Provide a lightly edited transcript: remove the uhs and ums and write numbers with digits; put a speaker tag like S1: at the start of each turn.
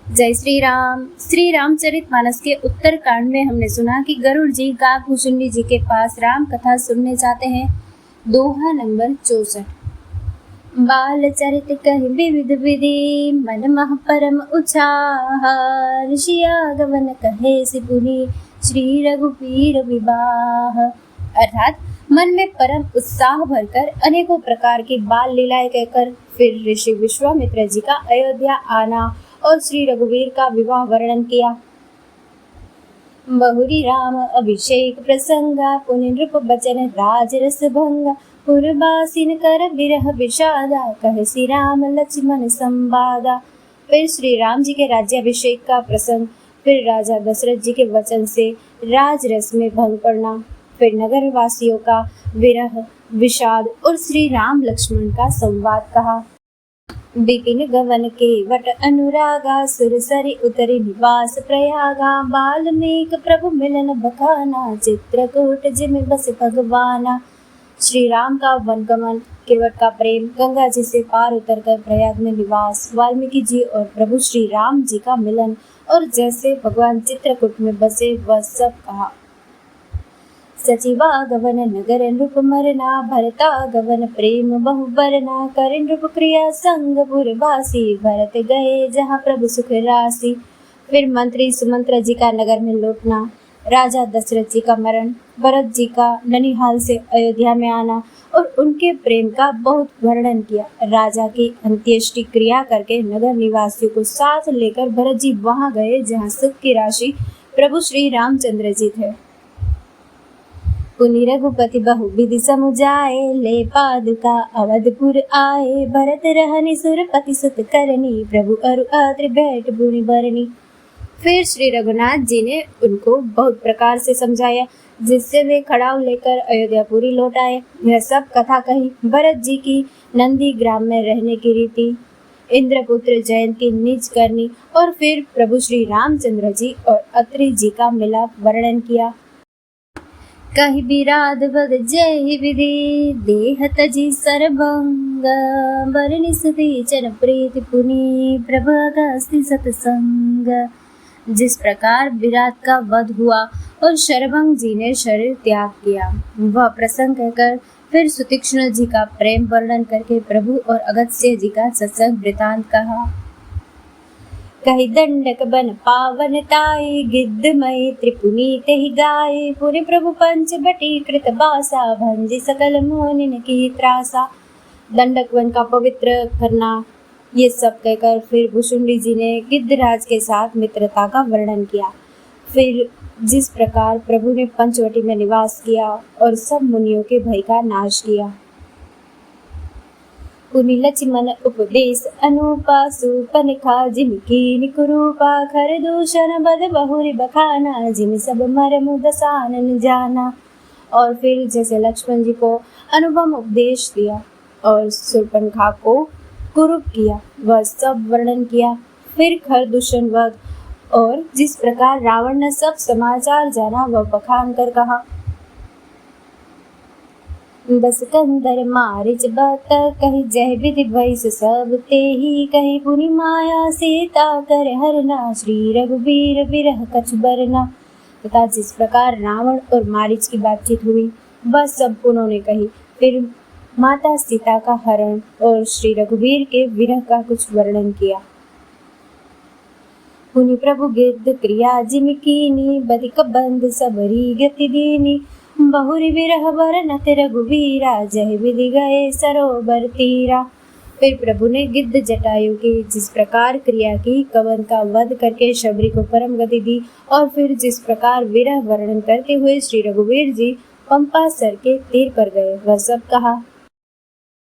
S1: जय श्री राम। श्री रामचरितमानस के उत्तर कांड में हमने सुना कि गरुड़ जी काकभूषुंडी जी के पास राम कथा सुनने जाते हैं। दोहा नंबर 64। बाल चरित कहि विविध विधि, मन मह परम उछाह, ऋषिया गवन कहे सि पुनि, श्री रघुपीर विवाह। अर्थात मन में परम उत्साह भरकर अनेकों प्रकार की बाल लीलाएं कहकर फिर ऋषि विश्वामित्र जी का अयोध्या आना और श्री रघुवीर का विवाह वर्णन किया। बहुरी राम अभिषेक प्रसंगा, पुनि नृप बचन राज रस भंगा, पुरबासिन कर विरह विषादा, कहे श्री राम लक्ष्मण संवादा। फिर श्री राम जी के राज्याभिषेक का प्रसंग, फिर राजा दशरथ जी के वचन से राज रस में भंग पड़ना, फिर नगर वासियों का विरह विषाद और श्री राम लक्ष्मण का संवाद कहा। बिपिन गवन के वट अनुरागा, सुरसरि उतरि निवास प्रयागा, बाल्मीक प्रभु मिलन बखाना, चित्रकूट जिमि बस भगवाना। श्री राम का वनगमन, केवट का प्रेम, गंगा जी से पार उतरकर प्रयाग में निवास, वाल्मीकि जी और प्रभु श्री राम जी का मिलन और जैसे भगवान चित्रकूट में बसे वह सब कहा। सचिवा गवन नगर नृप मरना, भरता गवन प्रेम बहु बरना, कर नृप क्रिया संग पुरवासी, भरत गए जहाँ प्रभु सुख राशि। फिर मंत्री सुमंत्र जी का नगर में लौटना, राजा दशरथ जी का मरण, भरत जी का ननिहाल से अयोध्या में आना और उनके प्रेम का बहुत वर्णन किया। राजा की अंत्येष्टि क्रिया करके नगर निवासियों को साथ लेकर भरत जी वहाँ गए जहाँ सुख की राशि प्रभु श्री रामचंद्र जी थे। पुनि रघुपति बहु विधि समुझाए, ले पादुका अवधपुर आए, भरत रहनि सुरपति सुत करनी, प्रभु अरु अत्रि बैठ बुनि बरनी। फिर श्री रघुनाथ जी ने उनको बहुत प्रकार से समझाया, जिससे वे खड़ाऊ लेकर अयोध्यापुरी लौट आए। यह सब कथा कही। भरत जी की नंदी ग्राम में रहने की रीति, इंद्रपुत्र जयंती निज करनी और फिर प्रभु श्री रामचंद्र जी और अत्रि जी का मिलाप वर्णन किया। कहि बिराद बद जय विधि, देह तजी सरभंग, बरनि सुधि चन प्रीति पुनि, प्रभु अगस्त्य सतसंग। जिस प्रकार विराट का वध हुआ और शरभंग जी ने शरीर त्याग किया, वह प्रसंग कहकर फिर सुतीक्ष्ण जी का प्रेम वर्णन करके प्रभु और अगस्त्य जी का सत्संग वृतांत कहा। कहि दंडक बन पावन ताई, गिद्धमयी त्रिपुनीत ही गाये, पुनि प्रभु पंच बटी कृत बासा, भंजि सकल मोनिन की त्रासा। दंडक वन का पवित्र करना, ये सब कहकर फिर भुषुंडी जी ने गिद्धराज के साथ मित्रता का वर्णन किया। फिर जिस प्रकार प्रभु ने पंचवटी में निवास किया और सब मुनियों के भय का नाश किया। पुनि लक्ष्मण उपदेश अनुपा, सुपनिखा जिमि कीनि कुरूपा, खर दूषण बद बहुरि बखाना, जिमि सब मरमु दसानन जाना। और फिर जैसे लक्ष्मण जी को अनुपम उपदेश दिया और शूर्पणखा को कुरूप किया, वह सब वर्णन किया। फिर खर दूषण वध और जिस प्रकार रावण ने सब समाचार जाना वह बखान कर कहा। बस कंदर मारिच बत, कहि जय विधि भई सब तेहि, कहि पुनि माया सीता कर हरना, श्री रघुबीर विरह कछु बरना। तथा जिस प्रकार रावण और मारिच की बातचीत हुई वह सब उन्होंने कही। फिर माता सीता का हरण और श्री रघुवीर के विरह का कुछ वर्णन किया। पुनि प्रभु गिद्ध क्रिया जिमि कीनी, बदिक बंध सबरी गति दीनी, बहुरी विरह बरनत रघुवीरा, जय विधि गए सरोवर तीरा। फिर प्रभु ने गिद्ध जटायु की जिस प्रकार क्रिया की, कवन का वध करके शबरी को परम गति दी और फिर जिस प्रकार विरह वर्णन करते हुए श्री रघुवीर जी पंपा सर के तीर पर गए, वह सब कहा।